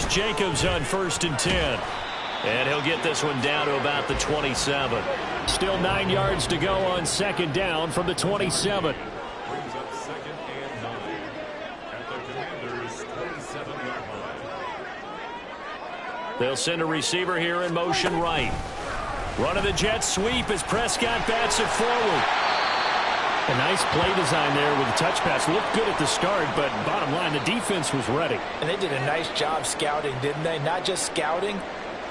Jacobs on 1st and 10. And he'll get this one down to about the 27. Still 9 yards to go on 2nd down from the 27. Brings up 2nd and 9 at the Commanders' 27-yard line. They'll send a receiver here in motion right. Running the jet sweep as Prescott bats it forward. A nice play design there with the touch pass. Looked good at the start, but bottom line, the defense was ready. And they did a nice job scouting, didn't they? Not just scouting,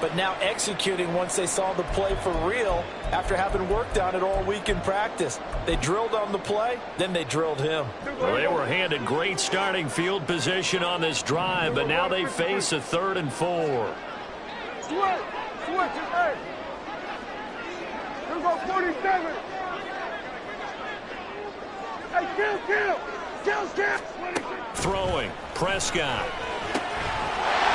but now executing once they saw the play for real after having worked on it all week in practice. They drilled on the play, then they drilled him. Well, they were handed great starting field position on this drive, but now they face a 3rd and 4. Switch, hey. Here we go, 47. Hey, kill. Throwing, Prescott.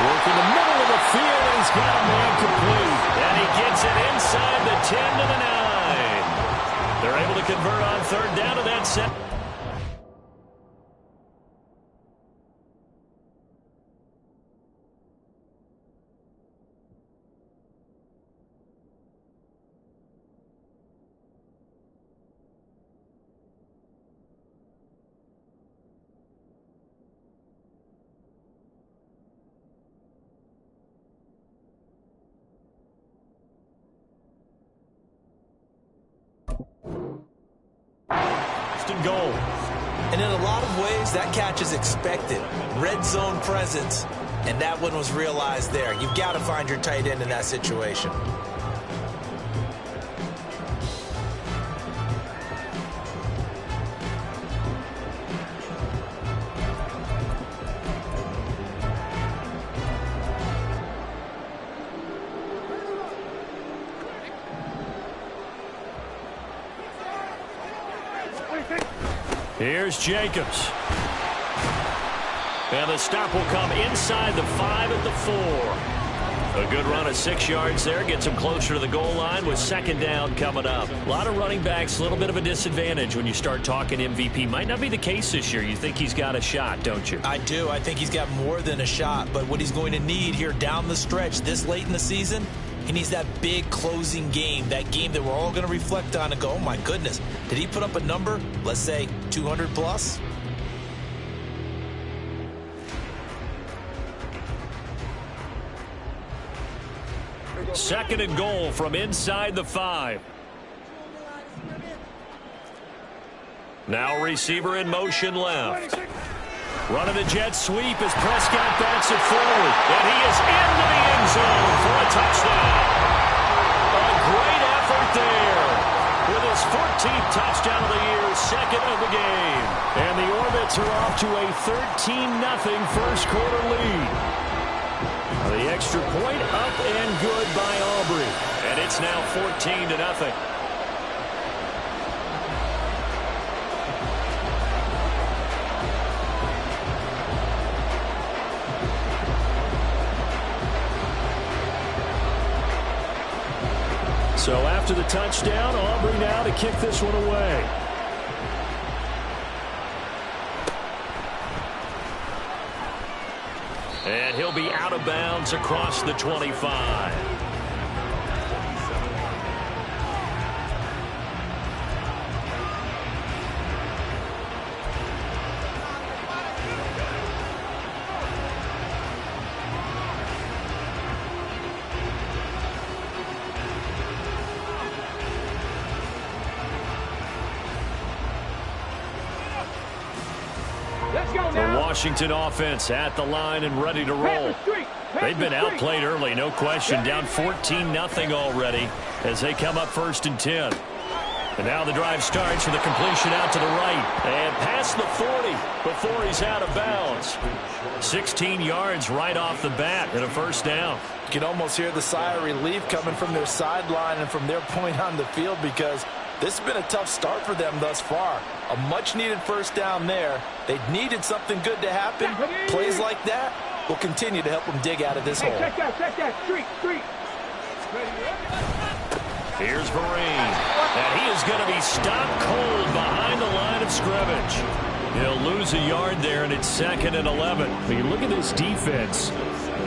Working the middle of the field, and he's got a man complete. And he gets it inside the 10 to the 9. They're able to convert on 3rd down to that set. Goal. And in a lot of ways, that catch is expected. Red zone presence. And that one was realized there. You've got to find your tight end in that situation. Here's Jacobs. And the stop will come inside the 5 at the 4. A good run of 6 yards there. Gets him closer to the goal line with 2nd down coming up. A lot of running backs, a little bit of a disadvantage when you start talking MVP. Might not be the case this year. You think he's got a shot, don't you? I do. I think he's got more than a shot. But what he's going to need here down the stretch this late in the season, he needs that big closing game, that game that we're all going to reflect on and go, oh, my goodness, did he put up a number, let's say, 200 plus? Second and goal from inside the 5. Now receiver in motion left. Running the jet sweep as Prescott bats it forward. And he is into the end zone for a touchdown. A great effort there. With his 14th touchdown of the year, 2nd of the game. And the Orbits are off to a 13-0 first quarter lead. The extra point up and good by Aubrey. And it's now 14-0. So after the touchdown, Aubrey now to kick this one away. And he'll be out of bounds across the 25. The Washington offense at the line and ready to roll. They've been outplayed early, no question. Down 14-0 already as they come up 1st and 10. And now the drive starts with a completion out to the right. And past the 40 before he's out of bounds. 16 yards right off the bat and a 1st down. You can almost hear the sigh of relief coming from their sideline and from their point on the field because this has been a tough start for them thus far. A much-needed 1st down there. They needed something good to happen. Plays like that will continue to help them dig out of this hole. Check that. Street. Here's Vereen. And he is going to be stopped cold behind the line of scrimmage. He'll lose a yard there, and it's 2nd and 11. When you look at this defense,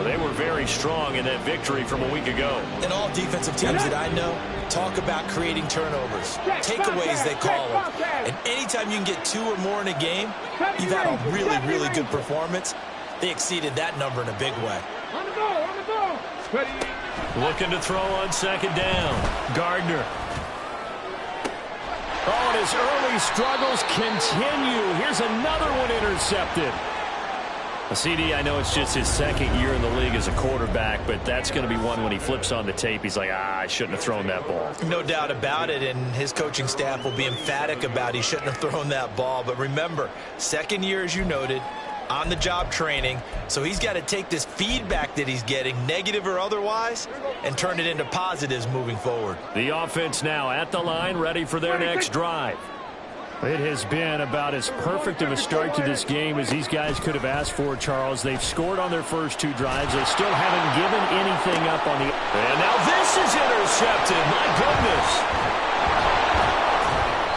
They were very strong in that victory from a week ago. And all defensive teams that I know talk about creating turnovers. Takeaways, they call them. And anytime you can get 2 or more in a game, you've had a really, really good performance. They exceeded that number in a big way. On the ball. Ready. Looking to throw on second down. Gardner. Oh, and his early struggles continue. Here's another one intercepted. CD, I know it's just his second year in the league as a quarterback, but that's going to be one when he flips on the tape. He's like, I shouldn't have thrown that ball. No doubt about it, and his coaching staff will be emphatic about he shouldn't have thrown that ball. But remember, second year, as you noted, on-the-job training, so he's got to take this feedback that he's getting, negative or otherwise, and turn it into positives moving forward. The offense now at the line, ready for their next drive. It has been about as perfect of a start to this game as these guys could have asked for, Charles. They've scored on their first 2 drives. They still haven't given anything up on the... And now this is intercepted. My goodness.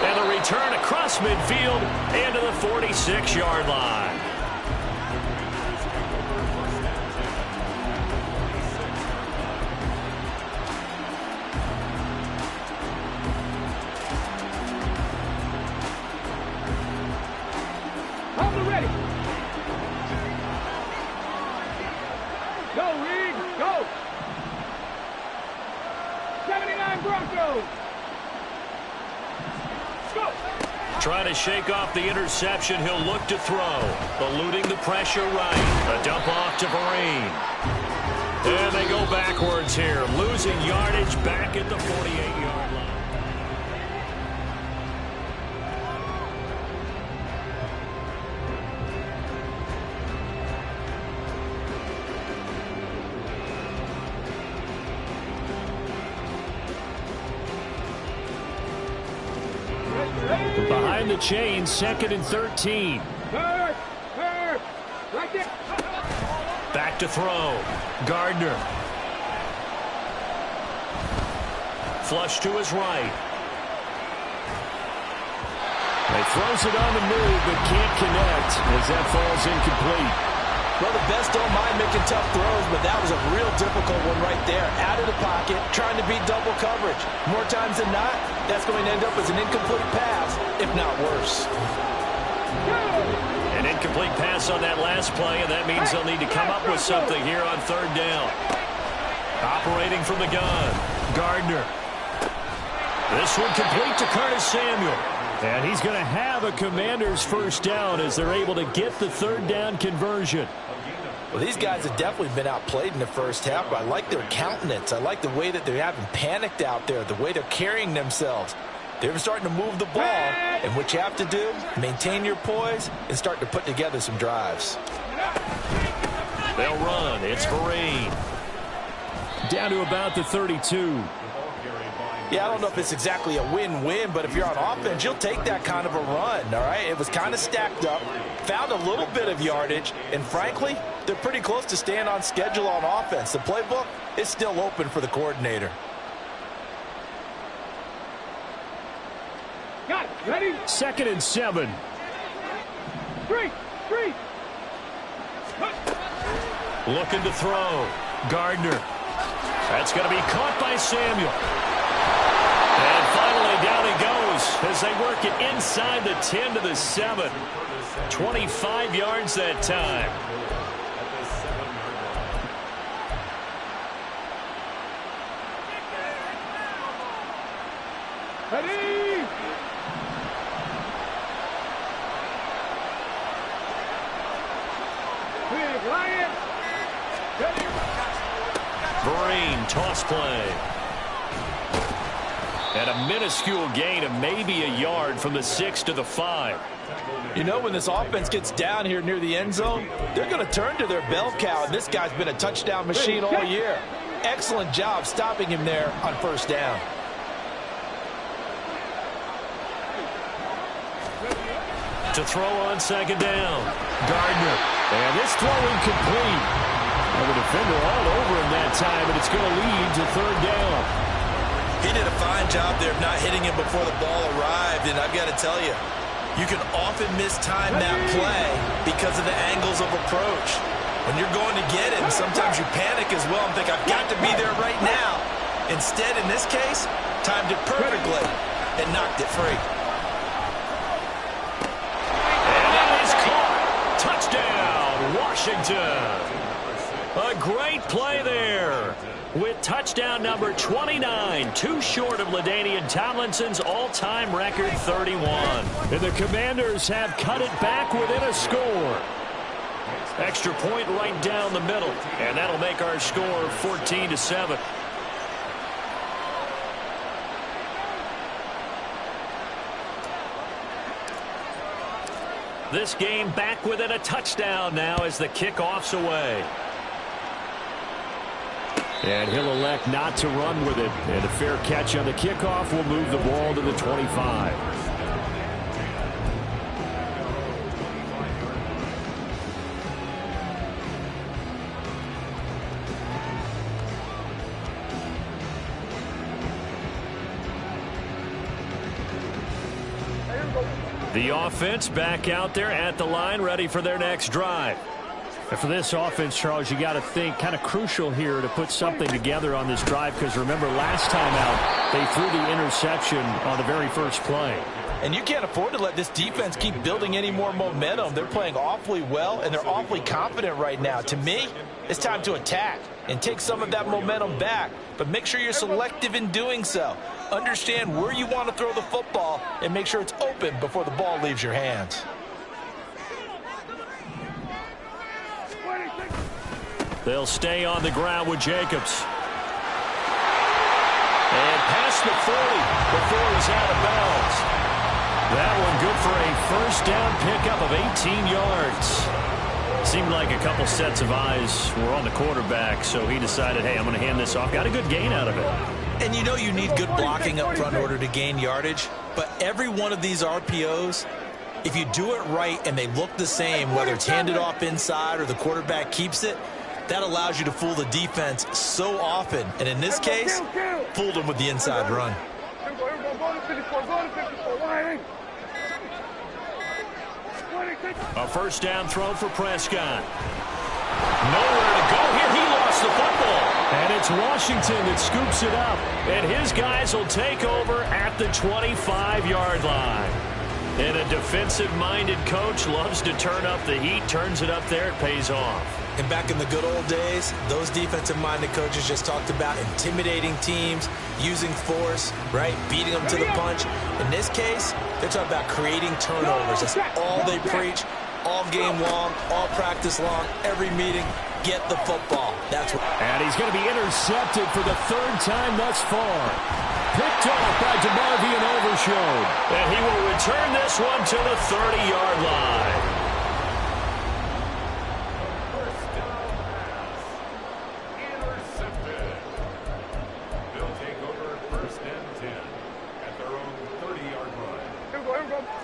And the return across midfield into the 46-yard line. Ready. Go, Reed, go. 79 Broncos. Go. Trying to shake off the interception. He'll look to throw. Eluding the pressure right. A dump off to Vereen. And they go backwards here. Losing yardage back at the 48-yard line. Behind the chain, 2nd and 13. Third. Right there. Back to throw. Gardner. Flush to his right. He throws it on the move, but can't connect as that falls incomplete. Well, the best don't mind making tough throws, but that was a real difficult one right there. Out of the pocket, trying to beat double coverage. More times than not, that's going to end up as an incomplete pass, if not worse. An incomplete pass on that last play, and that means they'll need to come up with something here on 3rd down. Operating from the gun, Gardner. This one complete to Curtis Samuel. And he's going to have a Commander's first down as they're able to get the 3rd down conversion. Well, these guys have definitely been outplayed in the first half, but I like their countenance. I like the way that they haven't panicked out there, the way they're carrying themselves. They're starting to move the ball, and what you have to do, maintain your poise and start to put together some drives. They'll run. It's Vereen. Down to about the 32. Yeah, I don't know if it's exactly a win-win, but if you're on offense, you'll take that kind of a run, all right? It was kind of stacked up, found a little bit of yardage, and frankly, they're pretty close to staying on schedule on offense. The playbook is still open for the coordinator. Got it. Ready. 2nd and 7. Three. Looking to throw. Gardner. That's going to be caught by Samuel. And finally down he goes as they work it inside the 10 to the 7. 25 yards that time. Ready. Big Lion. Ready. Vereen, toss play. And a minuscule gain of maybe a yard from the 6 to the 5. You know, when this offense gets down here near the end zone, they're going to turn to their bell cow, and this guy's been a touchdown machine all year. Excellent job stopping him there on 1st down. To throw on 2nd down. Gardner. And this throw incomplete. And the defender all over him that time, and it's going to lead to 3rd down. He did a fine job there of not hitting him before the ball arrived, and I've got to tell you, you can often mistime that play because of the angles of approach. When you're going to get it, and sometimes you panic as well and think, I've got to be there right now. Instead, in this case, timed it perfectly and knocked it free. And that is caught. Touchdown, Washington. A great play there. With touchdown number 29, too short of LaDainian Tomlinson's all-time record 31. And the Commanders have cut it back within a score. Extra point right down the middle, and that'll make our score 14-7. This game back within a touchdown now as the kickoff's away. And he'll elect not to run with it. And a fair catch on the kickoff will move the ball to the 25. The offense back out there at the line, ready for their next drive. And for this offense, Charles, you got to think kind of crucial here to put something together on this drive, because remember last time out they threw the interception on the very first play. And you can't afford to let this defense keep building any more momentum. They're playing awfully well, and they're awfully confident right now. To me, it's time to attack and take some of that momentum back, but make sure you're selective in doing so. Understand where you want to throw the football and make sure it's open before the ball leaves your hands. They'll stay on the ground with Jacobs. And past the 40 before he's out of bounds. That one good for a first down pickup of 18 yards. Seemed like a couple sets of eyes were on the quarterback, so he decided, hey, I'm going to hand this off. Got a good gain out of it. And you know you need good blocking up front in order to gain yardage, but every one of these RPOs, if you do it right and they look the same, whether it's handed off inside or the quarterback keeps it, that allows you to fool the defense so often. And in this case, fooled them with the inside run. A first down throw for Prescott. Nowhere to go here. He lost the football. And it's Washington that scoops it up. And his guys will take over at the 25-yard line. And a defensive-minded coach loves to turn up the heat, turns it up there, it pays off. And back in the good old days, those defensive-minded coaches just talked about intimidating teams, using force, right, beating them to the punch. In this case, they're talking about creating turnovers. That's all they preach, all game long, all practice long, every meeting. Get the football. That's what. And he's going to be intercepted for the third time thus far. Picked off by DeMarvion Overshown. And he will return this one to the 30-yard line.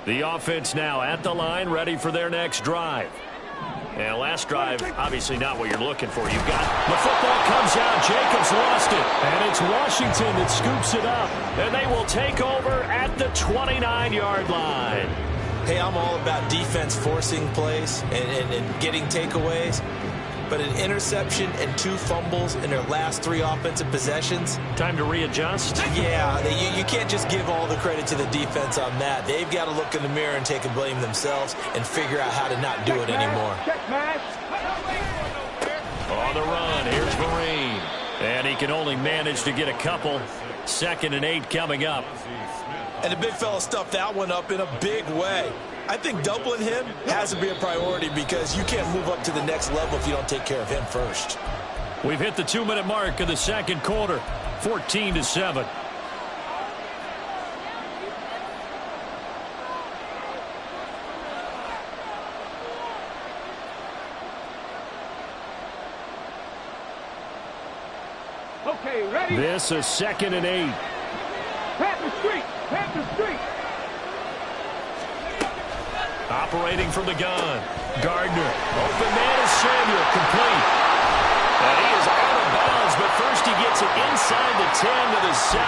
The offense now at the line, ready for their next drive. And last drive, obviously not what you're looking for. You've got the football comes out. Jacobs lost it. And it's Washington that scoops it up. And they will take over at the 29-yard line. Hey, I'm all about defense forcing plays and getting takeaways. But an interception and 2 fumbles in their last 3 offensive possessions. Time to readjust? Yeah, you can't just give all the credit to the defense on that. They've got to look in the mirror and take a blame themselves and figure out how to not do it anymore. On the run, here's Vereen. And he can only manage to get a couple. 2nd and 8 coming up. And the big fella stuffed that one up in a big way. I think doubling him has to be a priority because you can't move up to the next level if you don't take care of him first. We've hit the 2-minute mark of the second quarter, 14-7. Okay, ready? This is 2nd and 8. Pat the street! Pat the street! Operating from the gun. Gardner. Open man is Samuel. Complete. And he is out of bounds, but first he gets it inside the 10 to the 7.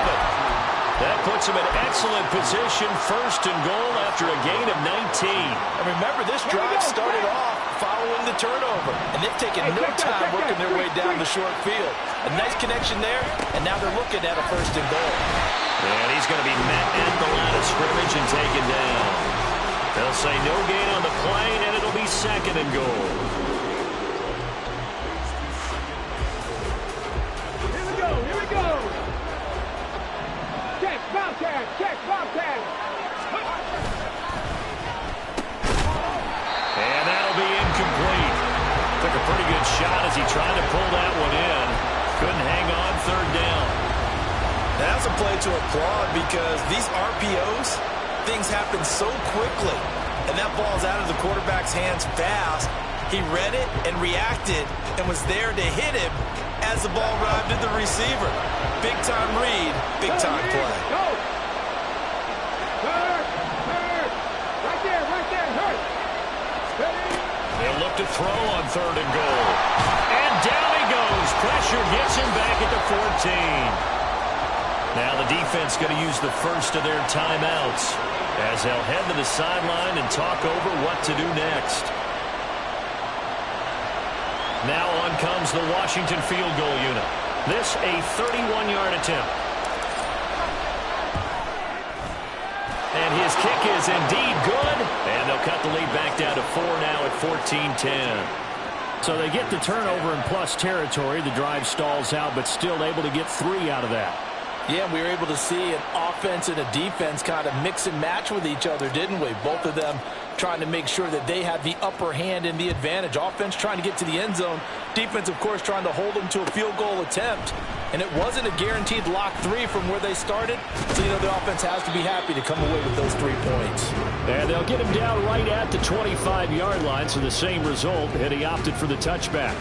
That puts him at excellent position, first and goal after a gain of 19. And remember, this drive started off following the turnover, and they've taken no time working their way down the short field. A nice connection there, and now they're looking at a first and goal. And he's going to be met at the line of scrimmage and taken down. They'll say no gain on the play, and it'll be second and goal. Here we go, here we go. Check, Bobcat, check, Bobcat. And that'll be incomplete. Took a pretty good shot as he tried to pull that one in. Couldn't hang on third down. That's a play to applaud because these RPOs, things happen so quickly. And that ball's out of the quarterback's hands fast. He read it and reacted and was there to hit him as the ball arrived at the receiver. Big time read, big time play. Go. Hurt, hurt. Right there, hurt. Ready? They'll look to throw on third and goal. And down he goes. Pressure gets him back at the 14. Now the defense going to use the first of their timeouts as they'll head to the sideline and talk over what to do next. Now on comes the Washington field goal unit. This a 31-yard attempt. And his kick is indeed good. And they'll cut the lead back down to 4 now at 14-10. So they get the turnover in plus territory. The drive stalls out, but still able to get 3 out of that. Yeah, we were able to see an offense and a defense kind of mix and match with each other, didn't we? Both of them trying to make sure that they have the upper hand and the advantage. Offense trying to get to the end zone. Defense, of course, trying to hold them to a field goal attempt. And it wasn't a guaranteed lock 3 from where they started. So, you know, the offense has to be happy to come away with those 3 points. And they'll get him down right at the 25-yard line, so the same result, and he opted for the touchback.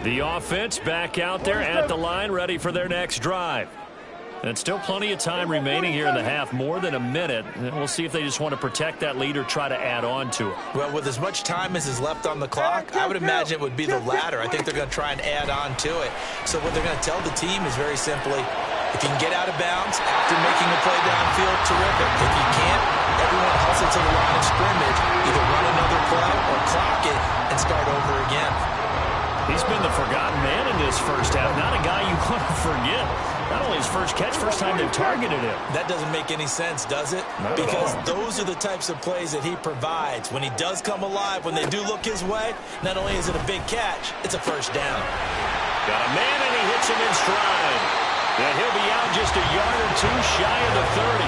The offense back out there at the line, ready for their next drive. And still plenty of time remaining here in the half, more than a minute. And we'll see if they just want to protect that lead or try to add on to it. Well, with as much time as is left on the clock, I would imagine it would be the latter. I think they're going to try and add on to it. So what they're going to tell the team is very simply, if you can get out of bounds after making a play downfield, terrific. If you can't, everyone hustle to the line of scrimmage, either run another play or clock it and start over again. He's been the forgotten man in this first half. Not a guy you want to forget. Not only his first catch, first time they've targeted him. That doesn't make any sense, does it? Because those are the types of plays that he provides. When he does come alive, when they do look his way, not only is it a big catch, it's a first down. Got a man, and he hits him in stride. And he'll be out just a yard or two shy of the 30.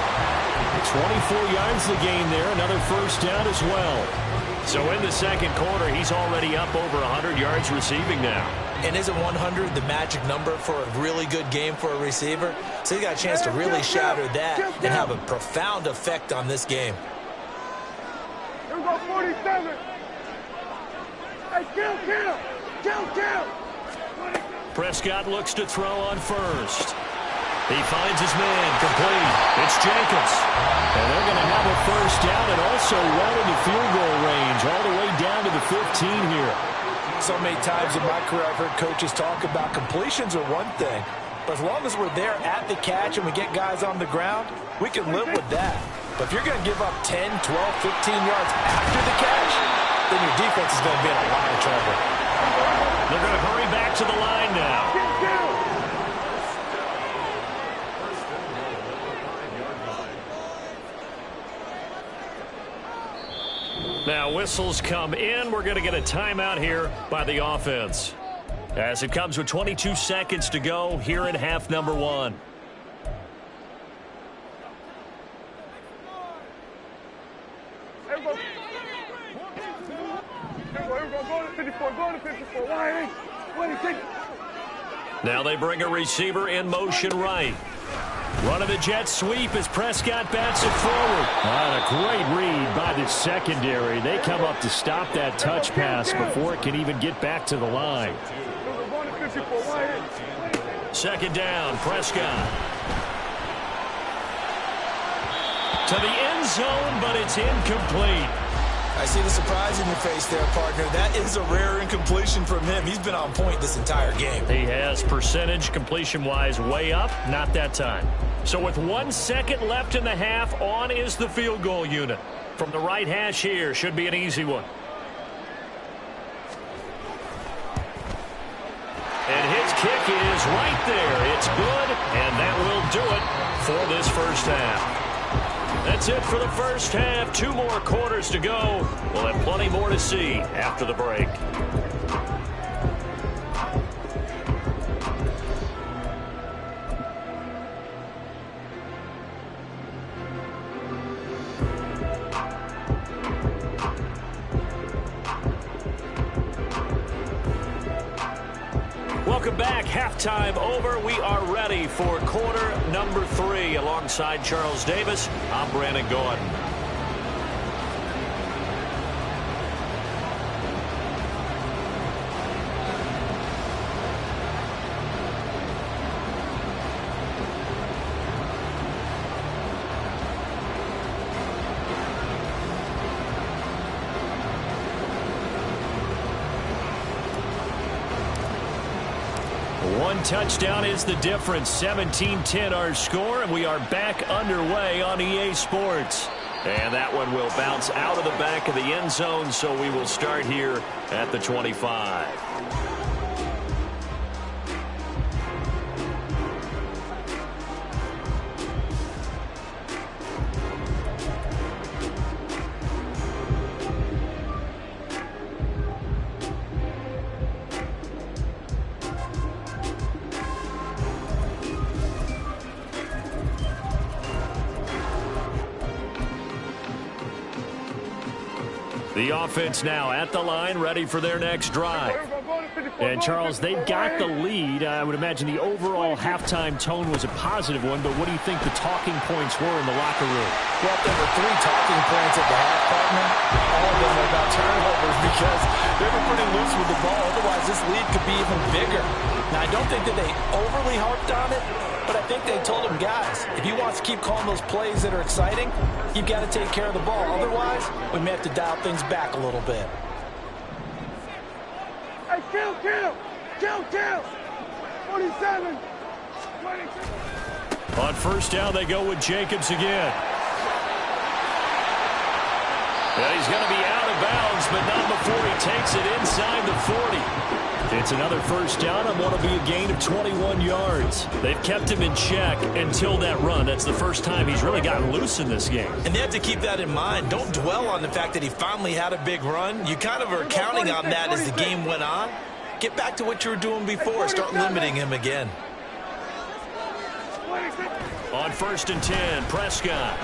24 yards the gain there. Another first down as well. So in the second quarter, he's already up over 100 yards receiving now. And isn't 100 the magic number for a really good game for a receiver? So he got a chance to really shatter that and have a profound effect on this game. Here we go, 47. Hey, kill. Prescott looks to throw on first. He finds his man, complete. It's Jacobs. And they're going to have a first down and also well into field goal range, all the way down to the 15 here. So many times in my career I've heard coaches talk about completions are one thing, but as long as we're there at the catch and we get guys on the ground, we can live with that. But if you're going to give up 10, 12, 15 yards after the catch, then your defense is going to be in a lot of trouble. They're going to hurry back to the line now. Now whistles come in. We're going to get a timeout here by the offense, as it comes with 22 seconds to go here in half number 1. Here we go. Go to 54. Go to 54. Why? Now they bring a receiver in motion right. Running the jet sweep as Prescott bats it forward. A great read by the secondary. They come up to stop that touch pass before it can even get back to the line. second down. Prescott. To the end zone, but it's incomplete. I see the surprise in your face there, partner. That is a rare incompletion from him. He's been on point this entire game. He has percentage completion-wise way up, not that time. So with 1 second left in the half, on is the field goal unit. From the right hash here, should be an easy one. And his kick is right there. It's good, and that will do it for this first half. That's it for the first half. 2 more quarters to go. We'll have plenty more to see after the break. Welcome back. Halftime over. We are ready for quarter number 3. Alongside Charles Davis, I'm Brandon Gordon. One touchdown is the difference. 17-10 our score, and we are back underway on EA Sports. And that one will bounce out of the back of the end zone, so we will start here at the 25. The offense now at the line, ready for their next drive. And, Charles, they've got the lead. I would imagine the overall halftime tone was a positive one, but what do you think the talking points were in the locker room? Well, there were 3 talking points at the half, partner. All of them were about turnovers because they were pretty loose with the ball. Otherwise, this lead could be even bigger. Now, I don't think that they overly harped on it, but I think they told him, guys, if he wants to keep calling those plays that are exciting, you've got to take care of the ball. Otherwise, we may have to dial things back a little bit. Hey, kill! 47. 22. On first down, they go with Jacobs again. And he's going to be out of bounds, but not before he takes it inside the 40. It's another first down on what will be a gain of 21 yards. They've kept him in check until that run. That's the first time he's really gotten loose in this game. And they have to keep that in mind. Don't dwell on the fact that he finally had a big run. You kind of are counting on that as the game went on. Get back to what you were doing before. Start limiting him again. On 1st and 10, Prescott.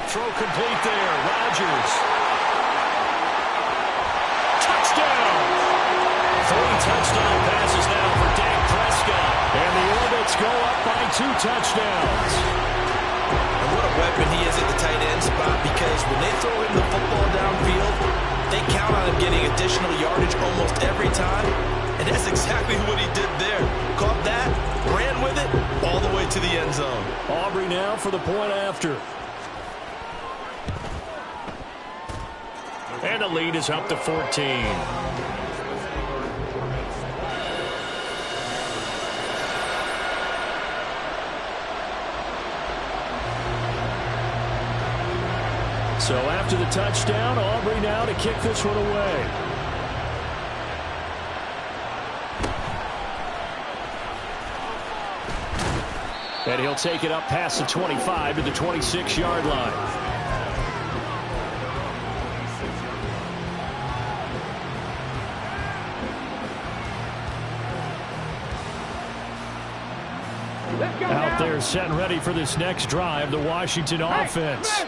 Throw complete there. Rodgers. Touchdown! 3 touchdown passes now for Dak Prescott. And the Orbits go up by 2 touchdowns. And what a weapon he is at the tight end spot, because when they throw him the football downfield, they count on him getting additional yardage almost every time. And that's exactly what he did there. Caught that, ran with it, all the way to the end zone. Aubrey now for the point after. And the lead is up to 14. So after the touchdown, Aubrey now to kick this one away. And he'll take it up past the 25 to the 26-yard line. Out there set and ready for this next drive, the Washington offense.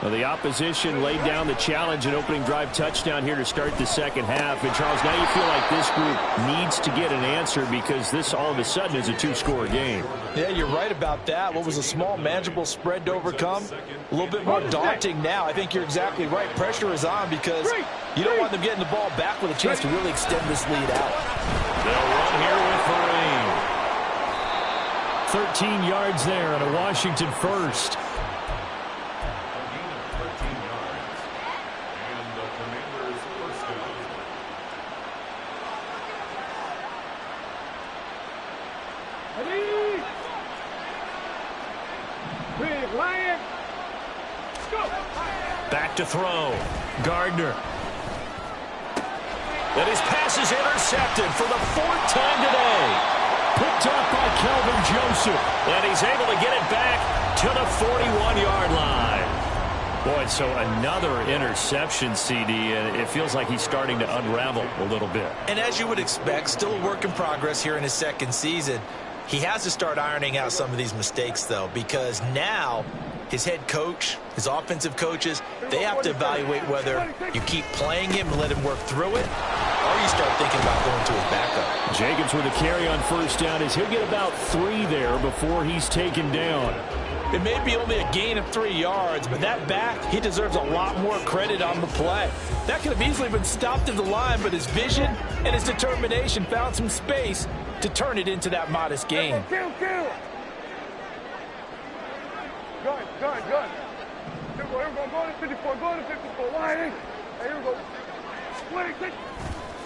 Well, the opposition laid down the challenge and opening drive touchdown here to start the second half. And, Charles, now you feel like this group needs to get an answer because this all of a sudden is a 2-score game. Yeah, you're right about that. What was a small, manageable spread to overcome? A little bit more daunting now. I think you're exactly right. Pressure is on because you don't want them getting the ball back with a chance to really extend this lead out. They'll run here with Vereen. 13 yards there and a Washington first. A gain of 13 yards. And the Commanders' first down. Ready? Big Lion. Go. Back to throw. Gardner. And his pass is intercepted for the 4th time today. Picked up by Kelvin Joseph. And he's able to get it back to the 41-yard line. Boy, so another interception, CD, and it feels like he's starting to unravel a little bit. And as you would expect, still a work in progress here in his second season. He has to start ironing out some of these mistakes, though, because now his head coach, his offensive coaches, they have to evaluate whether you keep playing him and let him work through it, or you start thinking about going to his backup. Jacobs with a carry on first down as he'll get about 3 there before he's taken down. It may be only a gain of 3 yards, but that back, he deserves a lot more credit on the play. That could have easily been stopped at the line, but his vision and his determination found some space to turn it into that modest gain. Kill. Gun. Here we go. Go to 54. Go to 54. Wide eight. Hey, here we go. 26.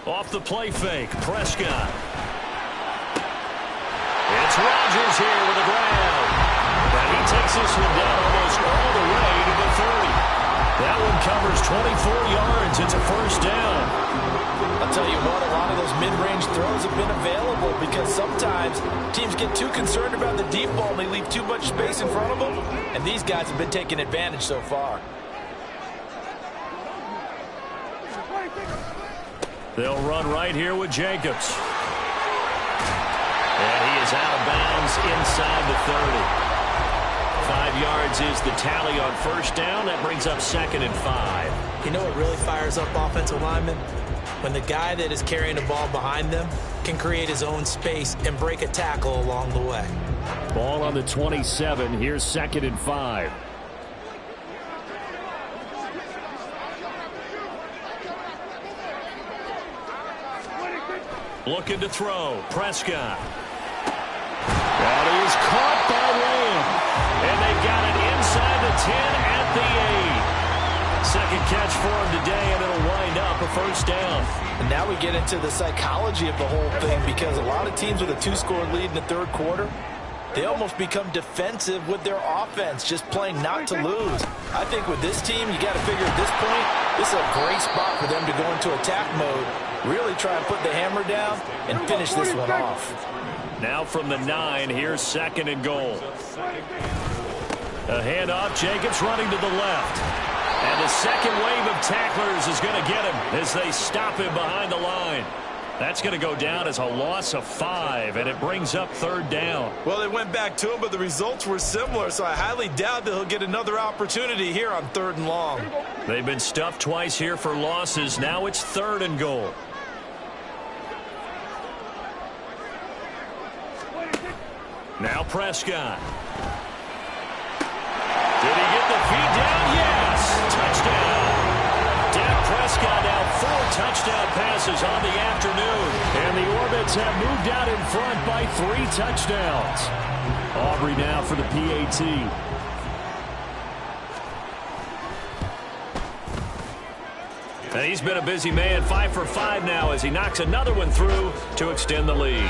Off the play fake, Prescott. It's Rodgers here with the grab. And he takes this one down almost all the way to the 30. That one covers 24 yards. It's a first down. I'll tell you what, a lot of those mid-range throws have been available because sometimes teams get too concerned about the deep ball and they leave too much space in front of them, and these guys have been taking advantage so far. They'll run right here with Jacobs. And he is out of bounds inside the 30. 5 yards is the tally on first down. That brings up 2nd and 5. You know what really fires up offensive linemen? When the guy that is carrying the ball behind them can create his own space and break a tackle along the way. Ball on the 27. Here's 2nd and 5. Looking to throw. Prescott. That is caught by Lamb. And they got it inside the 10 at the 8. Second catch for him today, and it'll wind up a first down. And now we get into the psychology of the whole thing because a lot of teams with a 2-score lead in the third quarter, they almost become defensive with their offense, just playing not to lose. I think with this team, you got to figure at this point, this is a great spot for them to go into attack mode, really try and put the hammer down and finish this one off. Now from the 9, here's 2nd and goal. A handoff, Jacobs running to the left. And the second wave of tacklers is going to get him as they stop him behind the line. That's going to go down as a loss of 5, and it brings up 3rd down. Well, they went back to him, but the results were similar, so I highly doubt that he'll get another opportunity here on 3rd and long. They've been stuffed twice here for losses. Now it's 3rd and goal. Now Prescott. Did he get the feed down? Yes. Touchdown. Dak Prescott now 4 touchdown passes on the afternoon. And the Orbits have moved out in front by 3 touchdowns. Aubrey now for the PAT. And he's been a busy man, 5 for 5 now as he knocks another one through to extend the lead.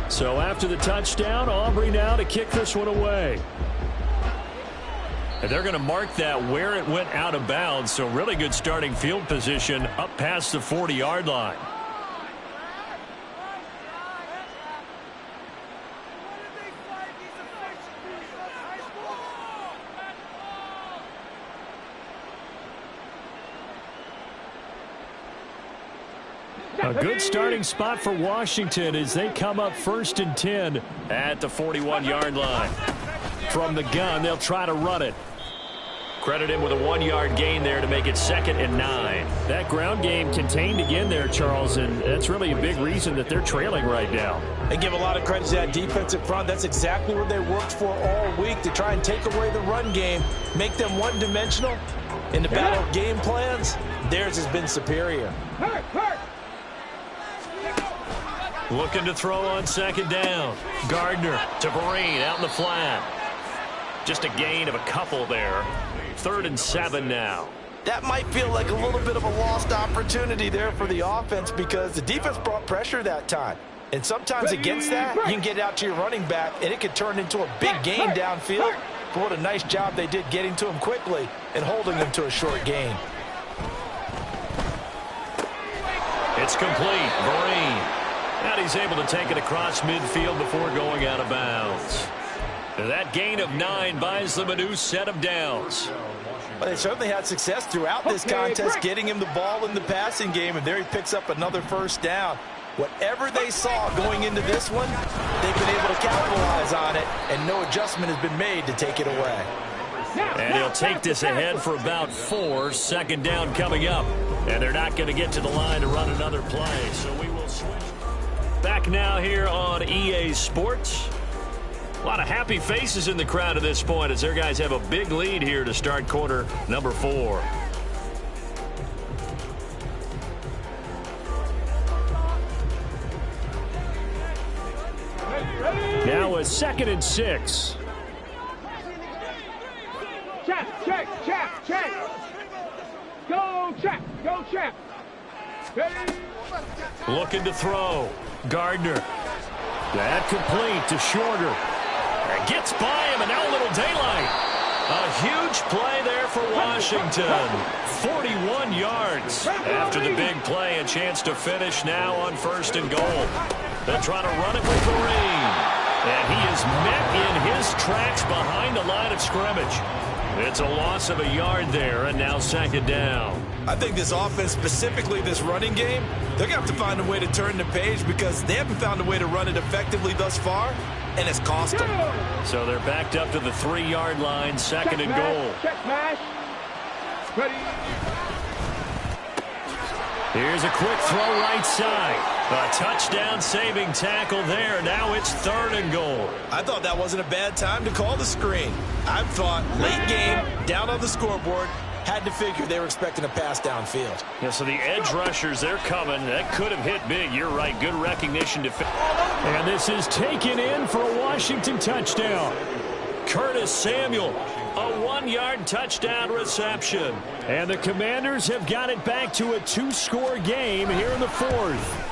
So after the touchdown, Aubrey now to kick this one away. And they're going to mark that where it went out of bounds, so really good starting field position up past the 40-yard line. A good starting spot for Washington as they come up 1st and 10 at the 41-yard line. From the gun, they'll try to run it. Credit him with a 1-yard gain there to make it 2nd and 9. That ground game contained again there, Charles, and that's really a big reason that they're trailing right now. They give a lot of credit to that defensive front. That's exactly what they worked for all week, to try and take away the run game, make them one-dimensional, In the battle of game plans, theirs has been superior. Looking to throw on second down. Gardner to Vereen out in the flat. Just a gain of a couple there. 3rd and 7 now. That might feel like a little bit of a lost opportunity there for the offense because the defense brought pressure that time. And sometimes against that, you can get it out to your running back, and it could turn into a big gain downfield. But what a nice job they did getting to him quickly and holding him to a short gain. It's complete. Vereen. And he's able to take it across midfield before going out of bounds. That gain of 9 buys them a new set of downs. Well, they certainly had success throughout this contest, getting him the ball in the passing game, and there he picks up another first down. Whatever they saw going into this one, they've been able to capitalize on it, and no adjustment has been made to take it away. And he'll take this ahead for about 4. 2nd down coming up. And they're not going to get to the line to run another play, so we will switch. Back now here on EA Sports. A lot of happy faces in the crowd at this point as their guys have a big lead here to start quarter number 4. Now a 2nd and 6. Check. Go, check. Looking to throw. Gardner. That complete to Shorter. Gets by him, and now a little daylight. A huge play there for Washington. 41 yards. After the big play, a chance to finish now on 1st and goal. They'll try to run it with Vereen. And he is met in his tracks behind the line of scrimmage. It's a loss of a yard there, and now 2nd down. I think this offense, specifically this running game, they're going to have to find a way to turn the page because they haven't found a way to run it effectively thus far, and it's cost them. So they're backed up to the 3-yard line, 2nd and goal. Check smash. Ready. Here's a quick throw right side. A touchdown-saving tackle there. Now it's 3rd and goal. I thought that wasn't a bad time to call the screen. I thought late game, down on the scoreboard, had to figure they were expecting a pass downfield. Yeah, so the edge rushers, they're coming. That could have hit big. You're right. Good recognition. And this is taken in for a Washington touchdown. Curtis Samuel, a 1-yard touchdown reception. And the Commanders have got it back to a 2-score game here in the 4th.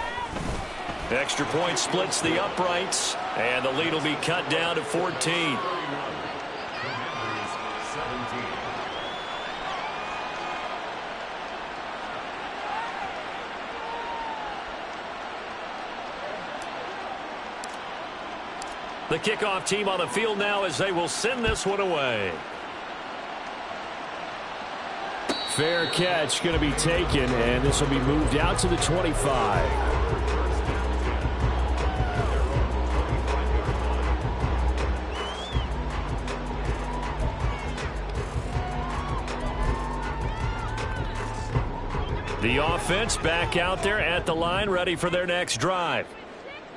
Extra point splits the uprights, and the lead will be cut down to 14. The kickoff team on the field now as they will send this one away. Fair catch going to be taken, and this will be moved out to the 25. The offense back out there at the line, ready for their next drive.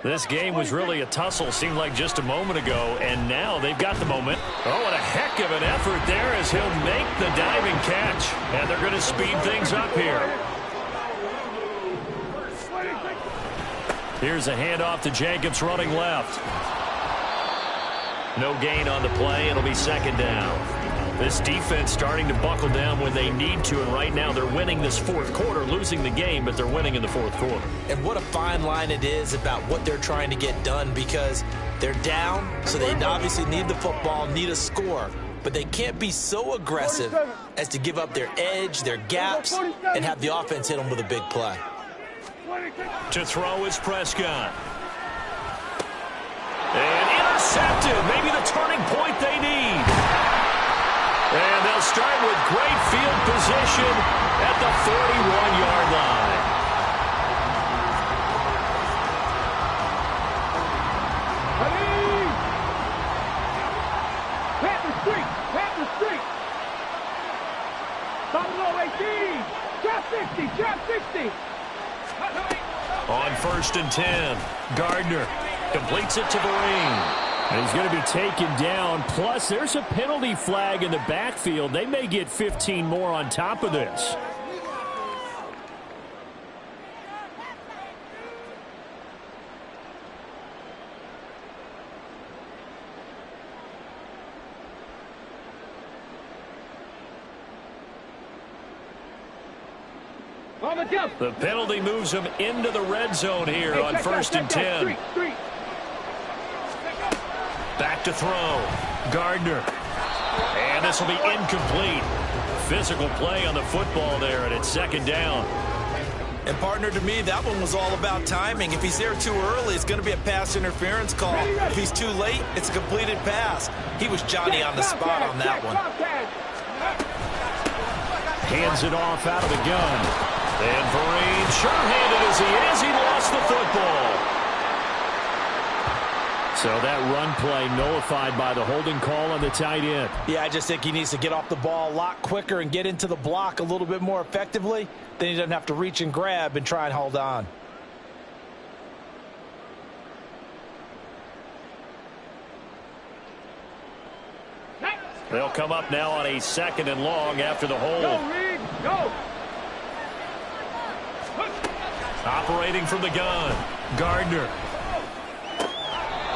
This game was really a tussle, seemed like just a moment ago, and now they've got the moment. Oh, and a heck of an effort there as he'll make the diving catch. And they're going to speed things up here. Here's a handoff to Jacobs running left. No gain on the play. It'll be 2nd down. This defense starting to buckle down when they need to, and right now they're winning this 4th quarter, losing the game, but they're winning in the 4th quarter. And what a fine line it is about what they're trying to get done because they're down, so they obviously need the football, need a score, but they can't be so aggressive as to give up their edge, their gaps, and have the offense hit them with a big play. To throw is Prescott. And intercepted, maybe the turning point they need. And they'll start with great field position at the 41-yard line. Trap 60. On 1st and 10, Gardner completes it to Vereen. And he's going to be taken down. Plus, there's a penalty flag in the backfield. They may get 15 more on top of this. The penalty moves him into the red zone here on 1st and 10. Back to throw. Gardner. And this will be incomplete. Physical play on the football there, and it's 2nd down. And, partner, to me, that one was all about timing. If he's there too early, it's going to be a pass interference call. If he's too late, it's a completed pass. He was Johnny on the spot on that one. Hands it off out of the gun. And Vereen, sure-handed as he is, he lost the football. So that run play nullified by the holding call on the tight end. Yeah, I just think he needs to get off the ball a lot quicker and get into the block a little bit more effectively. Then he doesn't have to reach and grab and try and hold on. They'll come up now on a 2nd and long after the hold. Go, Reed, go. Operating from the gun, Gardner.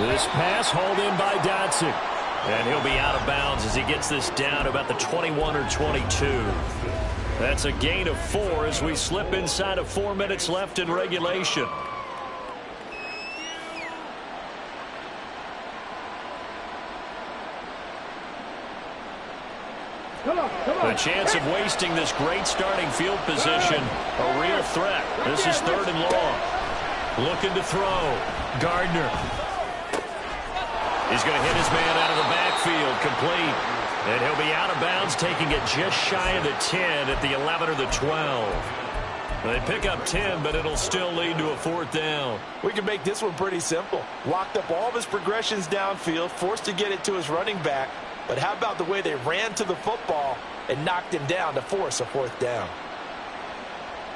This pass hauled in by Dotson. And he'll be out of bounds as he gets this down about the 21 or 22. That's a gain of 4 as we slip inside of 4 minutes left in regulation. The chance of wasting this great starting field position, a real threat. This is 3rd and long. Looking to throw. Gardner. He's going to hit his man out of the backfield, complete. And he'll be out of bounds, taking it just shy of the 10 at the 11 or the 12. They pick up 10, but it'll still lead to a 4th down. We can make this one pretty simple. Locked up all of his progressions downfield, forced to get it to his running back. But how about the way they ran to the football and knocked him down to force a 4th down?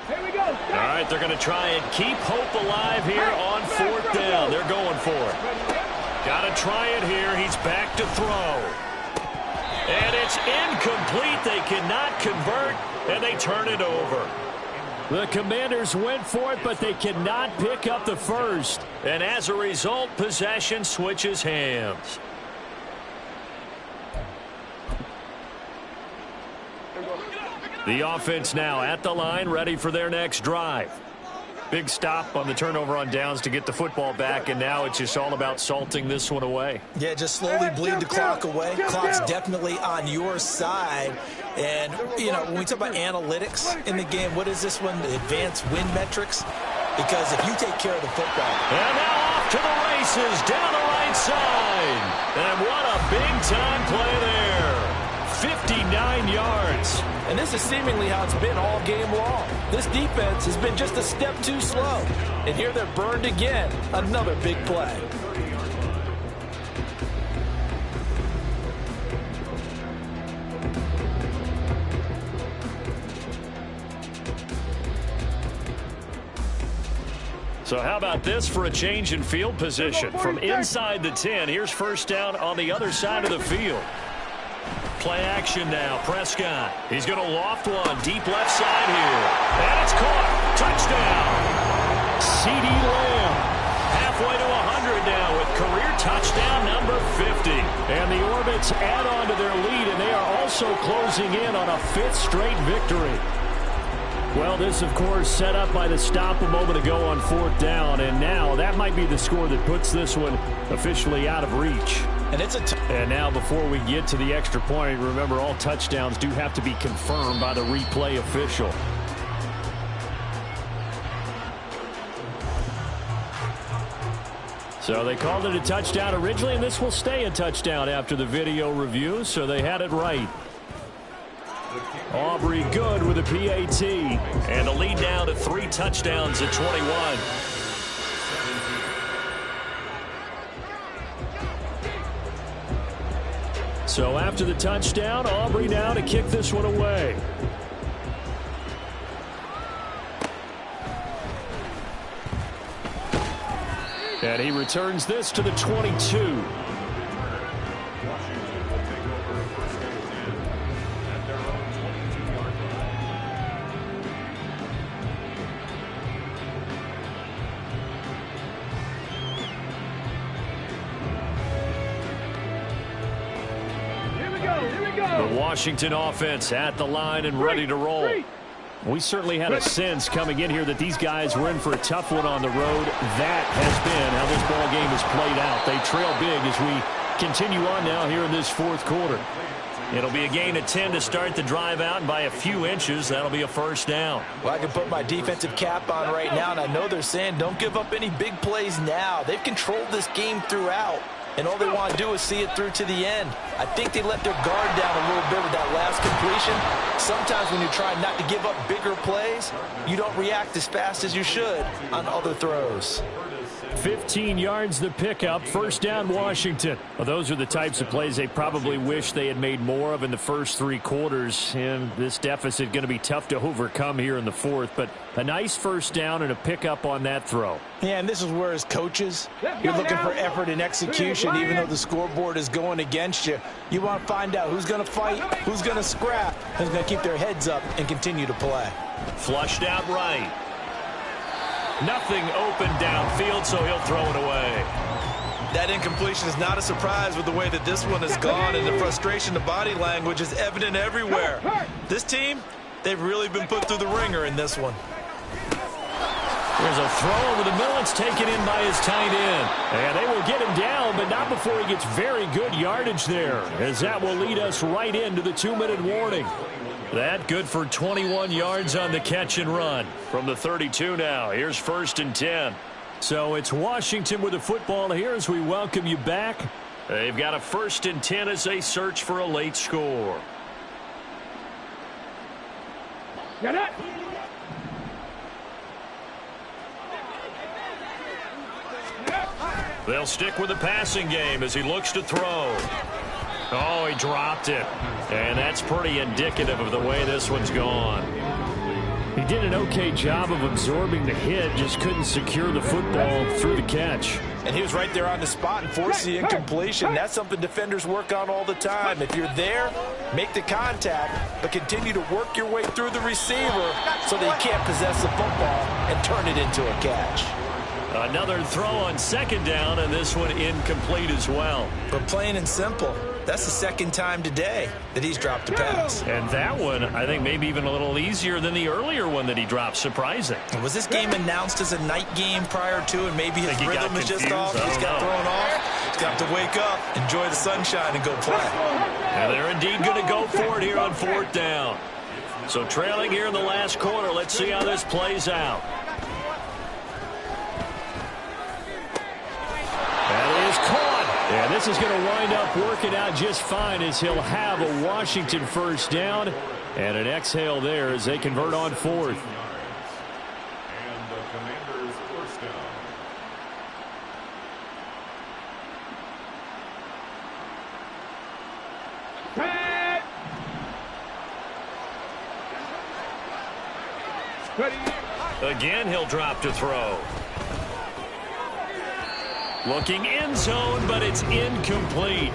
Here we go. All right, they're going to try and keep hope alive here on 4th down. They're going for it. Got to try it here. He's back to throw. And it's incomplete. They cannot convert, and they turn it over. The Commanders went for it, but they cannot pick up the first. And as a result, possession switches hands. The offense now at the line, ready for their next drive. Big stop on the turnover on downs to get the football back, and now it's just all about salting this one away. Yeah, just slowly bleed the clock away. Clock's definitely on your side. And, you know, when we talk about analytics in the game, what is this one? The advanced win metrics? Because if you take care of the football. And now off to the races down the right side. And what a big-time play there. 59 yards. And this is seemingly how it's been all game long. This defense has been just a step too slow. And here they're burned again. Another big play. So how about this for a change in field position? From inside the 10, here's 1st down on the other side of the field. Play action now. Prescott. He's going to loft one. Deep left side here. And it's caught. Touchdown. C.D. Lamb. Halfway to 100 now with career touchdown number 50. And the Orbits add on to their lead, and they are also closing in on a 5th straight victory. Well, this, of course, set up by the stop a moment ago on 4th down, and now that might be the score that puts this one officially out of reach. And now before we get to the extra point, remember all touchdowns do have to be confirmed by the replay official. So they called it a touchdown originally, and this will stay a touchdown after the video review, so they had it right. Aubrey good with a PAT. And the lead now to 3 touchdowns at 21. So after the touchdown, Aubrey now to kick this one away. And he returns this to the 22. The Washington offense at the line and ready to roll. We certainly had a sense coming in here that these guys were in for a tough one on the road. That has been how this ball game has played out. They trail big as we continue on now here in this fourth quarter. It'll be a gain of 10 to start the drive out, and by a few inches, that'll be a first down. Well, I can put my defensive cap on right now, and I know they're saying don't give up any big plays now. They've controlled this game throughout, and all they want to do is see it through to the end. I think they let their guard down a little bit with that last completion. Sometimes when you try not to give up bigger plays, you don't react as fast as you should on other throws. 15 yards the pickup, first down Washington. Well, those are the types of plays they probably wish they had made more of in the first three quarters, and this deficit going to be tough to overcome here in the fourth, but a nice first down and a pickup on that throw. Yeah, and this is where as coaches, you're looking for effort and execution. Even though the scoreboard is going against you, you want to find out who's going to fight, who's going to scrap, who's going to keep their heads up and continue to play. Flushed out right. Nothing open downfield, so he'll throw it away. That incompletion is not a surprise with the way that this one has gone, and the frustration, the body language is evident everywhere. This team, they've really been put through the ringer in this one. There's a throw over the middle. It's taken in by his tight end. And they will get him down, but not before he gets very good yardage there, as that will lead us right into the 2-minute warning. That good for 21 yards on the catch and run. From the 32 now, here's 1st and 10. So it's Washington with the football here as we welcome you back. They've got a 1st and 10 as they search for a late score. Got it. They'll stick with the passing game as he looks to throw. Oh, he dropped it. And that's pretty indicative of the way this one's gone. He did an okay job of absorbing the hit, just couldn't secure the football through the catch. And he was right there on the spot and forced the incompletion. That's something defenders work on all the time. If you're there, make the contact, but continue to work your way through the receiver so that you can't possess the football and turn it into a catch. Another throw on 2nd down, and this one incomplete as well. But plain and simple, that's the 2nd time today that he's dropped a pass. And that one, I think, maybe even a little easier than the earlier one that he dropped. Surprising. Was this game announced as a night game prior to, and maybe his rhythm is just off? He's got thrown off. He's got to wake up, enjoy the sunshine, and go play. And they're indeed going to go for it here on 4th down. So trailing here in the last quarter. Let's see how this plays out. That is caught. And this is going to wind up working out just fine as he'll have a Washington 1st down and an exhale there as they convert on 4th. And the Commanders' 1st down. Again, he'll drop to throw. Looking end zone, but it's incomplete.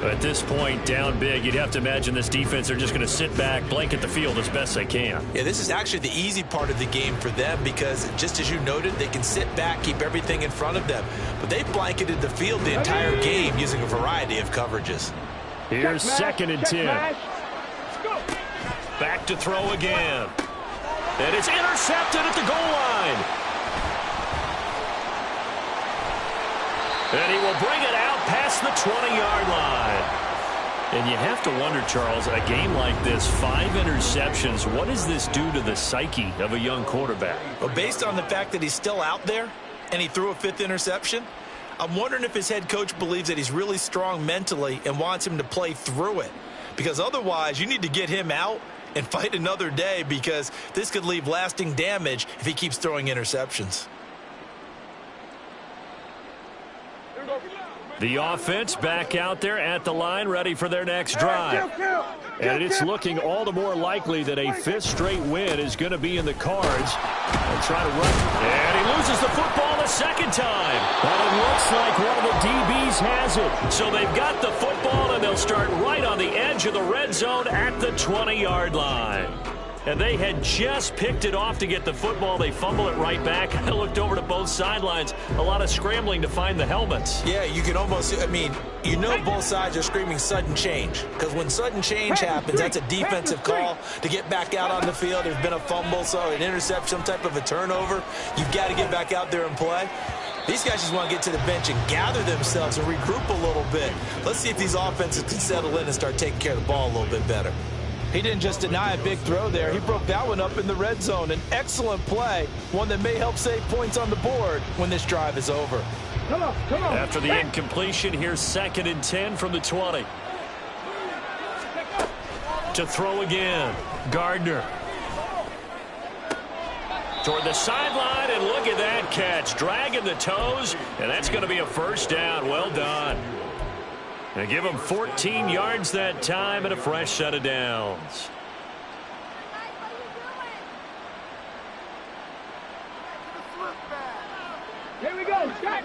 At this point, down big, you'd have to imagine this defense are just going to sit back, blanket the field as best they can. Yeah, this is actually the easy part of the game for them because, just as you noted, they can sit back, keep everything in front of them. But they've blanketed the field the entire game using a variety of coverages. Here's 2nd and 10. Back to throw again. And it's intercepted at the goal line. And he will bring it out past the 20-yard line. And you have to wonder, Charles, a game like this, 5 interceptions, what does this do to the psyche of a young quarterback? Well, based on the fact that he's still out there and he threw a 5th interception, I'm wondering if his head coach believes that he's really strong mentally and wants him to play through it. Because otherwise, you need to get him out and fight another day because this could leave lasting damage if he keeps throwing interceptions. The offense back out there at the line, ready for their next drive. And it's looking all the more likely that a 5th straight win is going to be in the cards. They'll try to run. And he loses the football the 2nd time. But it looks like one of the DBs has it. So they've got the football, and they'll start right on the edge of the red zone at the 20-yard line. And they had just picked it off to get the football. They fumble it right back. I looked over to both sidelines. A lot of scrambling to find the helmets. Yeah, you can almost, you know both sides are screaming sudden change. Because when sudden change happens, that's a defensive call to get back out on the field. There's been a fumble, so an interception, some type of a turnover. You've got to get back out there and play. These guys just want to get to the bench and gather themselves and regroup a little bit. Let's see if these offenses can settle in and start taking care of the ball a little bit better. He didn't just deny a big throw there. He broke that one up in the red zone. An excellent play, one that may help save points on the board when this drive is over. Come on. After the incompletion, here's 2nd and 10 from the 20. To throw again, Gardner. Toward the sideline, and look at that catch. Dragging the toes, and that's going to be a first down. Well done. They give him 14 yards that time and a fresh set of downs. Here we go. Check.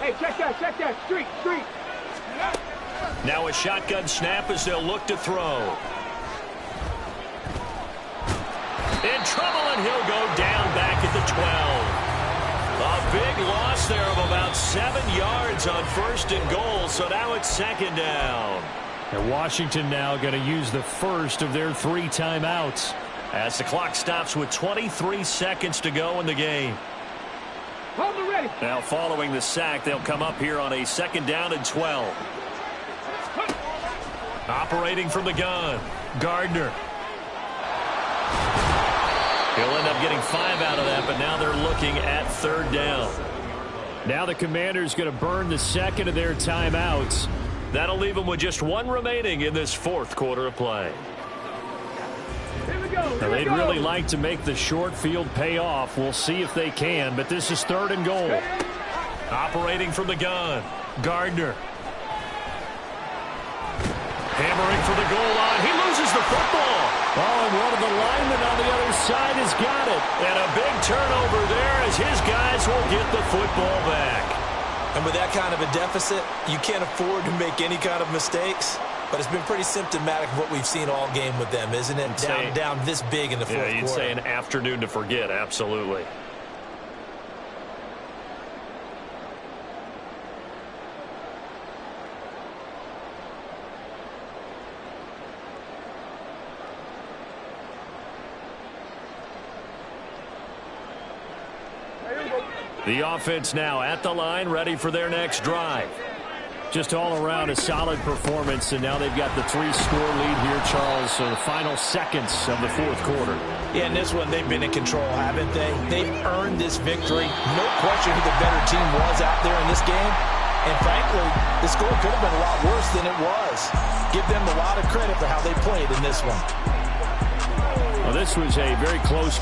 Hey, check that. Street. Now a shotgun snap as they'll look to throw. In trouble, and he'll go down back at the 12. A big loss there of about 7 yards on 1st and goal, so now it's 2nd down. And Washington now going to use the first of their 3 timeouts. As the clock stops with 23 seconds to go in the game. Hold it ready. Now following the sack, they'll come up here on a 2nd down and 12. Operating from the gun, Gardner. He'll end up getting 5 out of that, but now they're looking at 3rd down. Now the Commanders going to burn the 2nd of their timeouts. That'll leave them with just 1 remaining in this 4th quarter of play. Here we go. Now they'd really like to make the short field pay off. We'll see if they can, but this is 3rd and goal. Operating from the gun, Gardner. Hammering for the goal line. He loses the football. Oh, and one of the linemen on the other side has got it. And a big turnover there as his guys will get the football back. And with that kind of a deficit, you can't afford to make any kind of mistakes. But it's been pretty symptomatic of what we've seen all game with them, isn't it? Down this big in the 4th quarter. Yeah, you'd say an afternoon to forget, absolutely. The offense now at the line, ready for their next drive. Just all around a solid performance, and now they've got the 3-score lead here, Charles. So the final seconds of the 4th quarter. Yeah, in this one, they've been in control, haven't they? They've earned this victory. No question who the better team was out there in this game. And frankly, the score could have been a lot worse than it was. Give them a lot of credit for how they played in this one. Well, this was a very close